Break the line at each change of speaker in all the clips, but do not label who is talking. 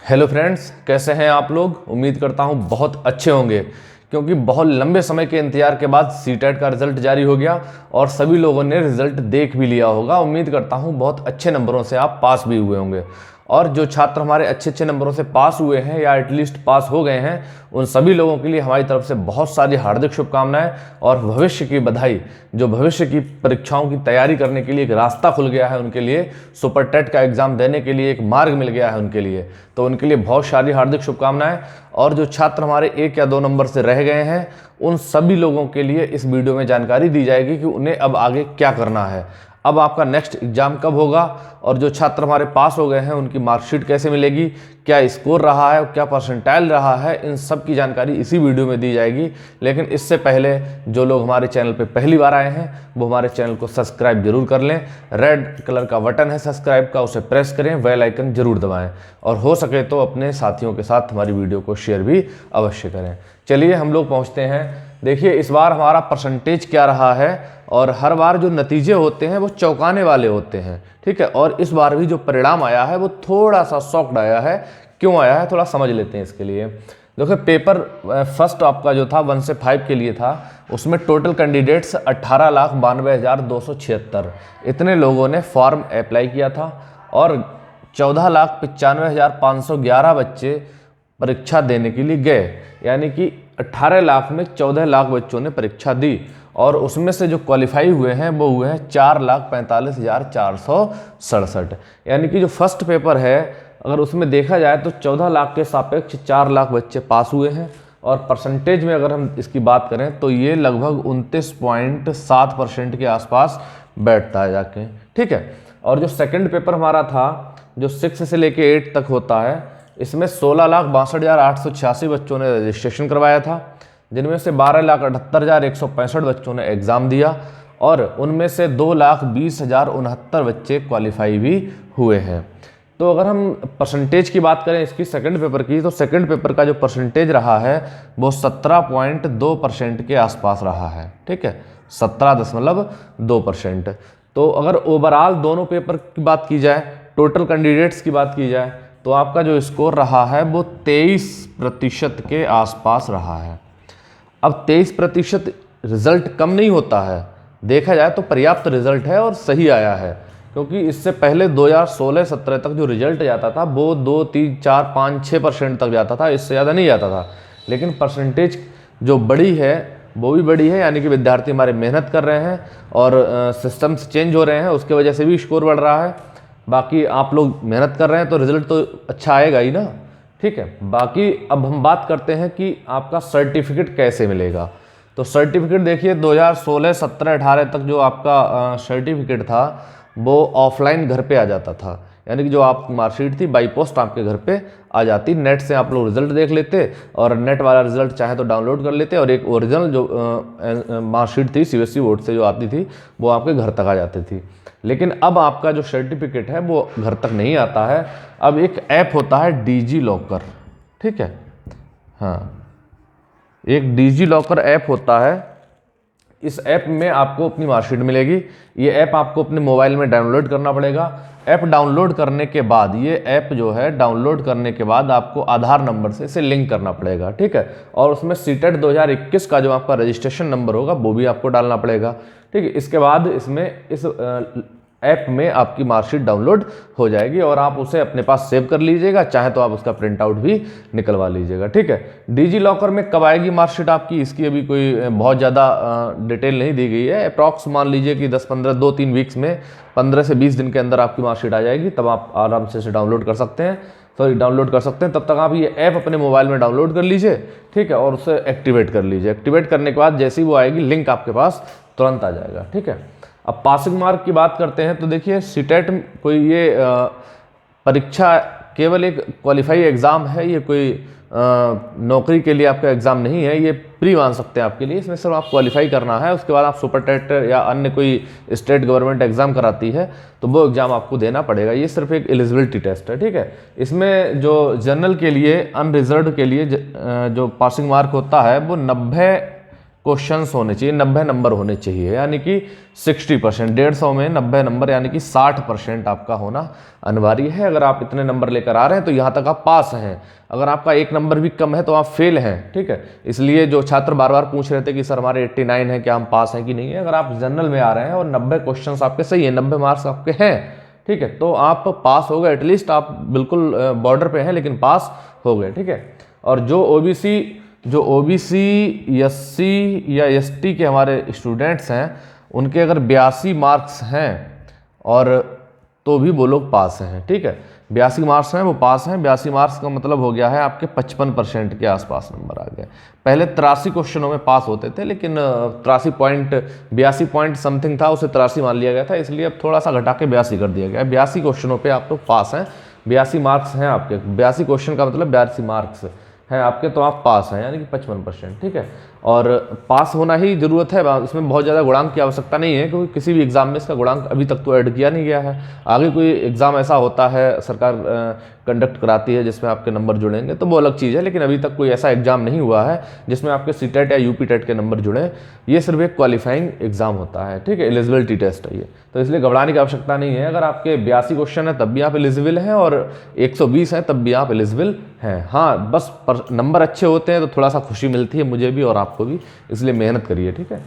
Hello friends, कैसे हैं आप लोग। उम्मीद करता हूं बहुत अच्छे होंगे, क्योंकि बहुत लंबे समय के इंतजार के बाद सीटेट का रिजल्ट जारी हो गया और सभी लोगों ने रिजल्ट देख भी लिया होगा। उम्मीद करता हूं बहुत अच्छे नंबरों से आप पास भी हुए होंगे। और जो छात्र हमारे अच्छे अच्छे नंबरों से पास हुए हैं या एटलीस्ट पास हो गए हैं, उन सभी लोगों के लिए हमारी तरफ से बहुत सारी हार्दिक शुभकामनाएं और भविष्य की बधाई। जो भविष्य की परीक्षाओं की तैयारी करने के लिए एक रास्ता खुल गया है उनके लिए, सुपर टेट का एग्जाम देने के लिए एक मार्ग मिल गया है उनके लिए, तो उनके लिए बहुत सारी हार्दिक शुभकामनाएं। और जो छात्र हमारे 1 या 2 नंबर से रह गए हैं, उन सभी लोगों के लिए इस वीडियो में जानकारी दी जाएगी कि उन्हें अब आगे क्या करना है, अब आपका नेक्स्ट एग्जाम कब होगा, और जो छात्र हमारे पास हो गए हैं उनकी मार्कशीट कैसे मिलेगी, क्या स्कोर रहा है, क्या परसेंटाइल रहा है, इन सब की जानकारी इसी वीडियो में दी जाएगी। लेकिन इससे पहले जो लोग हमारे चैनल पे पहली बार आए हैं वो हमारे चैनल को सब्सक्राइब जरूर कर लें। रेड कलर का बटन है सब्सक्राइब का, उसे प्रेस करें, बेल आइकन जरूर दबाएं और हो सके तो अपने साथियों के साथ हमारी वीडियो को शेयर भी अवश्य करें। चलिए हम लोग पहुँचते हैं। देखिए इस बार हमारा परसेंटेज क्या रहा है, और हर बार जो नतीजे होते हैं वो चौंकाने वाले होते हैं, ठीक है। और इस बार भी जो परिणाम आया है वो थोड़ा सा शॉक्ड आया है। क्यों आया है थोड़ा समझ लेते हैं इसके लिए। देखो पेपर फर्स्ट आपका जो था 1 से 5 के लिए था, उसमें टोटल कैंडिडेट्स 18,92,276 इतने लोगों ने फॉर्म अप्लाई किया था, और 14,95,511 बच्चे परीक्षा देने के लिए गए। यानी कि 18 लाख में 14 लाख बच्चों ने परीक्षा दी, और उसमें से जो क्वालिफाई हुए हैं वो हुए हैं 4,45,467। यानी कि जो फर्स्ट पेपर है अगर उसमें देखा जाए तो 14 लाख के सापेक्ष 4 लाख बच्चे पास हुए हैं, और परसेंटेज में अगर हम इसकी बात करें तो ये लगभग 29.7% के आसपास बैठता है जाके, ठीक है। और जो सेकंड पेपर हमारा था जो 6 से लेके 8 तक होता है, इसमें 16,62,886 बच्चों ने रजिस्ट्रेशन करवाया था, जिनमें से 12,78,165 बच्चों ने एग्ज़ाम दिया, और उनमें से 2,20,069 बच्चे क्वालिफाई भी हुए हैं। तो अगर हम परसेंटेज की बात करें इसकी सेकंड पेपर की, तो सेकंड पेपर का जो परसेंटेज रहा है वो 17.2% के आसपास रहा है, ठीक है, 17.2%। तो अगर ओवरऑल दोनों पेपर की बात की जाए, टोटल कैंडिडेट्स की बात की जाए, तो आपका जो स्कोर रहा है वो 23% के आसपास रहा है। अब 23% रिजल्ट कम नहीं होता है, देखा जाए तो पर्याप्त रिजल्ट है और सही आया है, क्योंकि इससे पहले 2016-17 तक जो रिजल्ट जाता था वो 2, 3, 4, 5, 6% तक जाता था, इससे ज़्यादा नहीं जाता था। लेकिन परसेंटेज जो बड़ी है वो भी बड़ी है, यानी कि विद्यार्थी हमारे मेहनत कर रहे हैं और सिस्टम्स चेंज हो रहे हैं, उसके वजह से भी स्कोर बढ़ रहा है। बाकी आप लोग मेहनत कर रहे हैं तो रिजल्ट तो अच्छा आएगा ही ना, ठीक है। बाकी अब हम बात करते हैं कि आपका सर्टिफिकेट कैसे मिलेगा। तो सर्टिफिकेट देखिए 2016, 17, 18 तक जो आपका सर्टिफिकेट था वो ऑफलाइन घर पे आ जाता था, यानी कि जो आपकी मार्कशीट थी बाई पोस्ट आपके घर पे आ जाती। नेट से आप लोग रिजल्ट देख लेते, और नेट वाला रिजल्ट चाहे तो डाउनलोड कर लेते, और एक ओरिजिनल जो मार्कशीट थी सीबीएसई बोर्ड से जो आती थी वो आपके घर तक आ जाती थी। लेकिन अब आपका जो सर्टिफिकेट है वो घर तक नहीं आता है। अब एक ऐप होता है डिजी लॉकर, ठीक है, हाँ, एक डिजी लॉकर ऐप होता है। इस ऐप में आपको अपनी मार्कशीट मिलेगी। ये ऐप आपको अपने मोबाइल में डाउनलोड करना पड़ेगा। ऐप डाउनलोड करने के बाद, ये ऐप जो है डाउनलोड करने के बाद आपको आधार नंबर से इसे लिंक करना पड़ेगा, ठीक है। और उसमें सीटेट 2021 का जो आपका रजिस्ट्रेशन नंबर होगा वो भी आपको डालना पड़ेगा, ठीक है। इसके बाद इसमें इस ऐप में आपकी मार्कशीट डाउनलोड हो जाएगी, और आप उसे अपने पास सेव कर लीजिएगा, चाहे तो आप उसका प्रिंट आउट भी निकलवा लीजिएगा, ठीक है। डिजी लॉकर में कब आएगी मार्कशीट आपकी, इसकी अभी कोई बहुत ज़्यादा डिटेल नहीं दी गई है। अप्रॉक्स मान लीजिए कि 10-15, 2-3 वीक्स में 15 से 20 दिन के अंदर आपकी मार्कशीट आ जाएगी, तब आप आराम से इसे डाउनलोड कर सकते हैं। डाउनलोड कर सकते हैं। तब तक आप ये ऐप अपने मोबाइल में डाउनलोड कर लीजिए, ठीक है, और उसे एक्टिवेट कर लीजिए। एक्टिवेट करने के बाद जैसे ही वो आएगी लिंक आपके पास तुरंत आ जाएगा, ठीक है। अब पासिंग मार्क की बात करते हैं, तो देखिए सीटेट कोई ये परीक्षा केवल एक क्वालिफाई एग्ज़ाम है, ये कोई नौकरी के लिए आपका एग्ज़ाम नहीं है, ये प्री मान सकते हैं आपके लिए। इसमें सिर्फ आप क्वालिफाई करना है, उसके बाद आप सुपर टेट या अन्य कोई स्टेट गवर्नमेंट एग्ज़ाम कराती है तो वो एग्ज़ाम आपको देना पड़ेगा। ये सिर्फ एक एलिजिबिलिटी टेस्ट है, ठीक है। इसमें जो जनरल के लिए, अनरिजर्व के लिए जो पासिंग मार्क होता है वो 90 क्वेश्चंस होने चाहिए, 90 नंबर होने चाहिए, यानी कि 60%, 150 में 90 नंबर यानी कि 60% आपका होना अनिवार्य है। अगर आप इतने नंबर लेकर आ रहे हैं तो यहाँ तक आप पास हैं। अगर आपका एक नंबर भी कम है तो आप फेल हैं, ठीक है। इसलिए जो छात्र बार बार पूछ रहे थे कि सर हमारे 89 है, क्या हम पास हैं कि नहीं है, अगर आप जनरल में आ रहे हैं और 90 क्वेश्चन आपके सही है, 90 मार्क्स आपके हैं, ठीक है, तो आप पास हो गए। एटलीस्ट आप बिल्कुल बॉर्डर पे हैं लेकिन पास हो गए, ठीक है। और जो ओबीसी एससी या एसटी के हमारे स्टूडेंट्स हैं, उनके अगर 82 मार्क्स हैं और तो भी वो लोग पास हैं, ठीक है। 82 मार्क्स हैं वो पास हैं। 82 मार्क्स का मतलब हो गया है आपके 55% के आसपास नंबर आ गए। पहले 83 क्वेश्चनों में पास होते थे, लेकिन 82 पॉइंट समथिंग था, उसे 83 मान लिया गया था, इसलिए अब थोड़ा सा घटा के 82 कर दिया गया है। 82 क्वेश्चनों पे आप लोग पास हैं, 82 मार्क्स हैं आपके। 82 क्वेश्चन का मतलब 82 मार्क्स हैं आपके, तो आप पास हैं, यानी कि 55%, ठीक है। और पास होना ही जरूरत है, इसमें बहुत ज़्यादा गुणांक की आवश्यकता नहीं है, क्योंकि किसी भी एग्जाम में इसका गुणांक अभी तक तो ऐड किया नहीं गया है। आगे कोई एग्ज़ाम ऐसा होता है, सरकार कंडक्ट कराती है जिसमें आपके नंबर जुड़ेंगे, तो वो अलग चीज़ है, लेकिन अभी तक कोई ऐसा एग्जाम नहीं हुआ है जिसमें आपके सीटेट या यूपी टेट के नंबर जुड़े। ये सिर्फ एक क्वालिफाइंग एग्जाम होता है, ठीक है, एलिजिबिलिटी टेस्ट है ये, तो इसलिए घबराने की आवश्यकता नहीं है। अगर आपके 82 क्वेश्चन है तब भी आप एलिजिबल हैं, और 120 हैं तब भी आप एलिजिबल हैं। हाँ, बस नंबर अच्छे होते हैं तो थोड़ा सा खुशी मिलती है मुझे भी और आपको भी, इसलिए मेहनत करिए, ठीक है।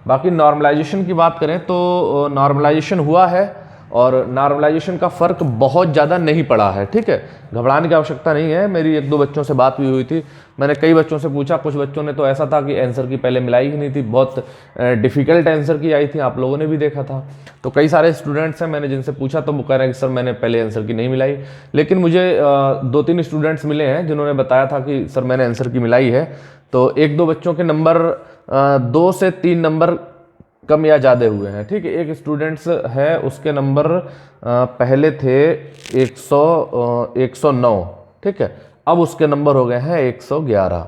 बाकी नॉर्मलाइजेशन की बात करें तो नॉर्मलाइजेशन हुआ है, और नॉर्मलाइजेशन का फ़र्क बहुत ज़्यादा नहीं पड़ा है, ठीक है। घबराने की आवश्यकता नहीं है। मेरी 1-2 बच्चों से बात भी हुई थी, मैंने कई बच्चों से पूछा, कुछ बच्चों ने तो ऐसा था कि आंसर की पहले मिलाई ही नहीं थी, बहुत डिफ़िकल्ट आंसर की आई थी, आप लोगों ने भी देखा था। तो कई सारे स्टूडेंट्स हैं, मैंने जिनसे पूछा तो वो कह रहे हैं कि सर मैंने पहले आंसर की नहीं मिलाई। लेकिन मुझे 2-3 स्टूडेंट्स मिले हैं जिन्होंने बताया था कि सर मैंने आंसर की मिलाई है। तो 1-2 बच्चों के नंबर 2 से 3 नंबर कम या ज़्यादा हुए हैं, ठीक है। एक स्टूडेंट्स है, उसके नंबर पहले थे 109, ठीक है, अब उसके नंबर हो गए हैं 111,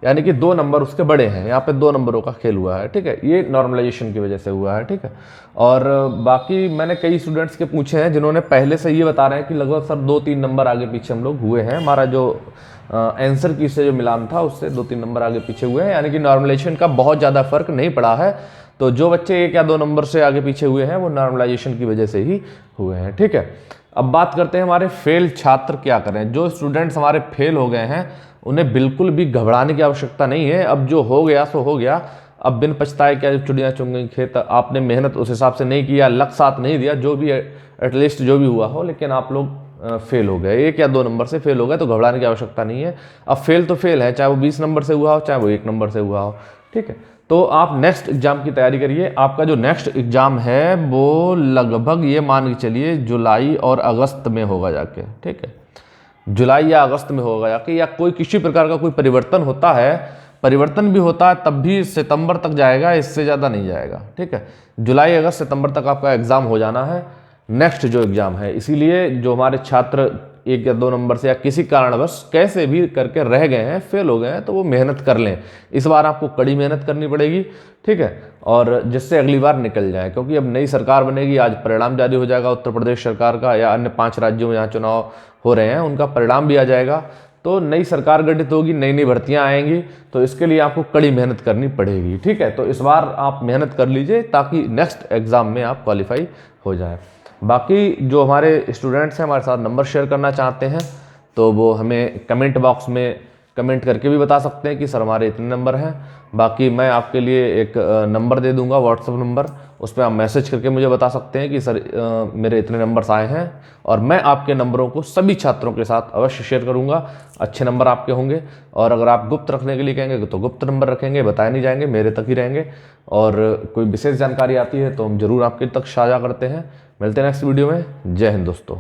यानी कि 2 नंबर उसके बड़े हैं। यहाँ पे 2 नंबरों का खेल हुआ है, ठीक है, ये नॉर्मलाइजेशन की वजह से हुआ है, ठीक है। और बाकी मैंने कई स्टूडेंट्स के पूछे हैं जिन्होंने पहले से ये बता रहे हैं कि लगभग सर 2-3 नंबर आगे पीछे हम लोग हुए हैं, हमारा जो आंसर की से जो मिलान था उससे 2-3 नंबर आगे पीछे हुए हैं, यानी कि नॉर्मलाइजेशन का बहुत ज़्यादा फर्क नहीं पड़ा है। तो जो बच्चे 1 या 2 नंबर से आगे पीछे हुए हैं वो नॉर्मलाइजेशन की वजह से ही हुए हैं, ठीक है। अब बात करते हैं हमारे फेल छात्र क्या करें। जो स्टूडेंट्स हमारे फेल हो गए हैं उन्हें बिल्कुल भी घबराने की आवश्यकता नहीं है। अब जो हो गया सो हो गया, अब बिन पछताए क्या चिड़ियाँ चुन गई खेत। आपने मेहनत उस हिसाब से नहीं किया, लक साथ नहीं दिया, जो भी एटलीस्ट जो भी हुआ हो, लेकिन आप लोग फेल हो गए, 1 या 2 नंबर से फेल हो गए, तो घबराने की आवश्यकता नहीं है। अब फेल तो फेल है, चाहे वो 20 नंबर से हुआ हो, चाहे वो 1 नंबर से हुआ हो, ठीक है। तो आप नेक्स्ट एग्जाम की तैयारी करिए। आपका जो नेक्स्ट एग्जाम है वो लगभग ये मान के चलिए जुलाई और अगस्त में होगा जाके, ठीक है, जुलाई या अगस्त में होगा जाके, या कोई किसी प्रकार का कोई परिवर्तन होता है, परिवर्तन भी होता है तब भी सितंबर तक जाएगा, इससे ज़्यादा नहीं जाएगा, ठीक है। जुलाई अगस्त सितंबर तक आपका एग्ज़ाम हो जाना है, नेक्स्ट जो एग्ज़ाम है। इसीलिए जो हमारे छात्र 1 या 2 नंबर से या किसी कारणवश कैसे भी करके रह गए हैं, फेल हो गए हैं, तो वो मेहनत कर लें। इस बार आपको कड़ी मेहनत करनी पड़ेगी, ठीक है, और जिससे अगली बार निकल जाए, क्योंकि अब नई सरकार बनेगी। आज परिणाम जारी हो जाएगा उत्तर प्रदेश सरकार का, या अन्य 5 राज्यों में जहाँ चुनाव हो रहे हैं उनका परिणाम भी आ जाएगा। तो नई सरकार गठित होगी, नई नई भर्तियाँ आएंगी, तो इसके लिए आपको कड़ी मेहनत करनी पड़ेगी, ठीक है। तो इस बार आप मेहनत कर लीजिए ताकि नेक्स्ट एग्ज़ाम में आप क्वालिफाई हो जाए। बाकी जो हमारे स्टूडेंट्स हैं हमारे साथ नंबर शेयर करना चाहते हैं तो वो हमें कमेंट बॉक्स में कमेंट करके भी बता सकते हैं कि सर हमारे इतने नंबर हैं। बाकी मैं आपके लिए एक नंबर दे दूंगा, व्हाट्सएप नंबर, उस पर आप मैसेज करके मुझे बता सकते हैं कि सर मेरे इतने नंबर्स आए हैं, और मैं आपके नंबरों को सभी छात्रों के साथ अवश्य शेयर करूंगा। अच्छे नंबर आपके होंगे, और अगर आप गुप्त रखने के लिए कहेंगे तो गुप्त नंबर रखेंगे, बताए नहीं जाएंगे, मेरे तक ही रहेंगे। और कोई विशेष जानकारी आती है तो हम जरूर आपके तक साझा करते हैं। मिलते हैं नेक्स्ट वीडियो में। जय हिंद दोस्तों।